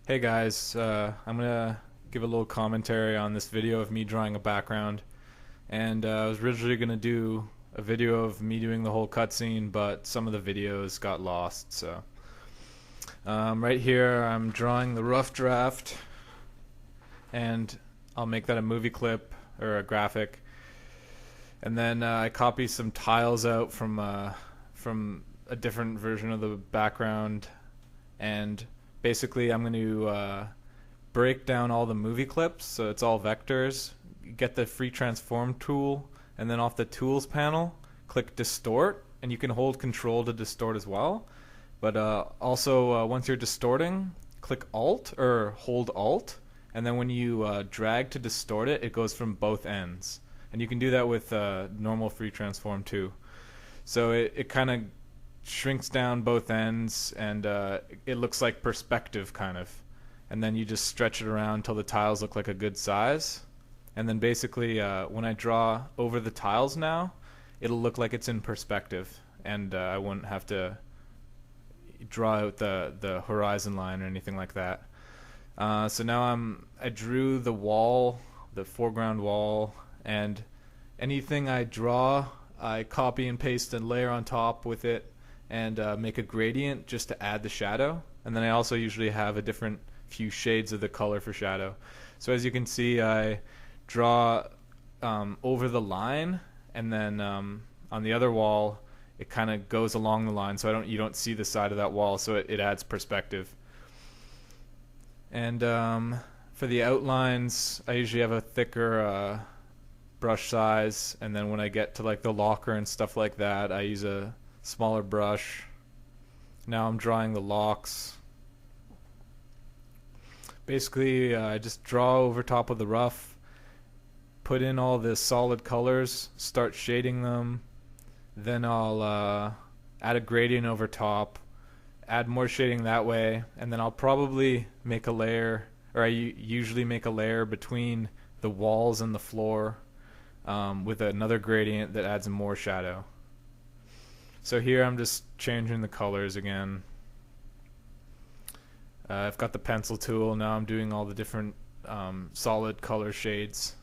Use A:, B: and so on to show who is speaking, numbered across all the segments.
A: Hey guys, I'm gonna give a little commentary on this video of me drawing a background. And I was originally gonna do a video of me doing the whole cutscene, but some of the videos got lost. So right here, I'm drawing the rough draft, and I'll make that a movie clip or a graphic. And then I copy some tiles out from a different version of the background, and basically I'm going to break down all the movie clips so it's all vectors. Get the free transform tool, and then off the tools panel click distort, and you can hold control to distort as well. But also once you're distorting, click alt or hold alt, and then when you drag to distort it, it goes from both ends. And you can do that with normal free transform too. So it kind of shrinks down both ends, and it looks like perspective kind of. And then you just stretch it around until the tiles look like a good size. And then basically when I draw over the tiles now, it'll look like it's in perspective, and I wouldn't have to draw out the horizon line or anything like that. So now I drew the wall, the foreground wall, and anything I draw I copy and paste and layer on top with it, and make a gradient just to add the shadow. And then I also usually have a different few shades of the color for shadow. So as you can see, I draw over the line, and then on the other wall it kind of goes along the line, so you don't see the side of that wall, so it adds perspective. And for the outlines, I usually have a thicker brush size, and then when I get to like the locker and stuff like that, I use a smaller brush. Now I'm drawing the locks. Basically I just draw over top of the rough, put in all the solid colors, start shading them, then I'll add a gradient over top, add more shading that way, and then I'll probably make a layer, or I usually make a layer between the walls and the floor with another gradient that adds more shadow. So here I'm just changing the colors again. I've got the pencil tool. Now I'm doing all the different solid color shades.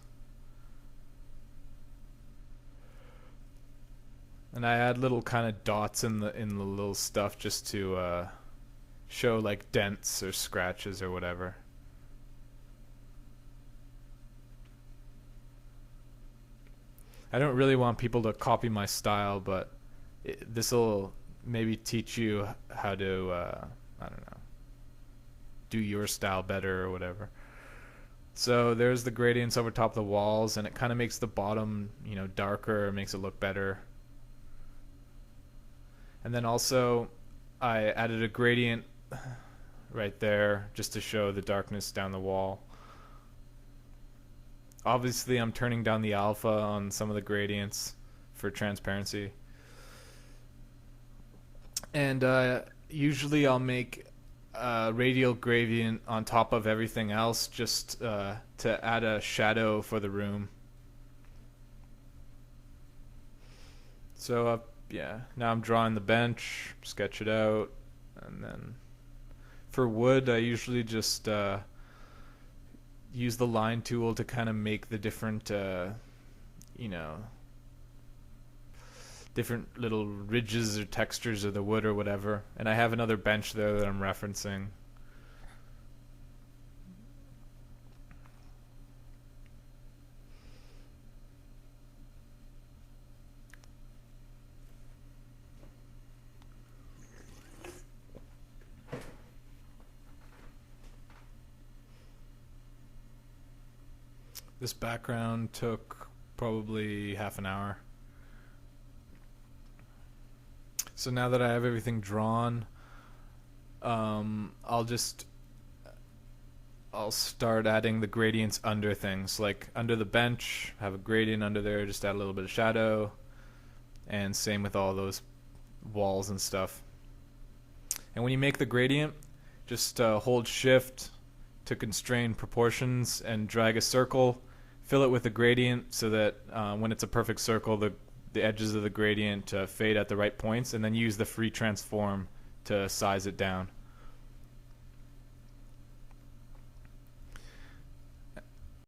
A: And I add little kind of dots in the little stuff just to show like dents or scratches or whatever. I don't really want people to copy my style, but this will maybe teach you how to I don't know, do your style better or whatever. So there's the gradients over top of the walls, and it kind of makes the bottom, darker, makes it look better. And then also I added a gradient right there just to show the darkness down the wall. Obviously I'm turning down the alpha on some of the gradients for transparency. And usually I'll make a radial gradient on top of everything else just to add a shadow for the room. So yeah, now I'm drawing the bench, sketch it out, and then for wood I usually just use the line tool to kind of make the different different little ridges or textures of the wood or whatever. And I have another bench there that I'm referencing. This background took probably half an hour. So now that I have everything drawn, I'll start adding the gradients under things. Like under the bench, have a gradient under there, just add a little bit of shadow, and same with all those walls and stuff. And when you make the gradient, just hold shift to constrain proportions and drag a circle, fill it with a gradient so that when it's a perfect circle, the edges of the gradient fade at the right points, and then use the free transform to size it down.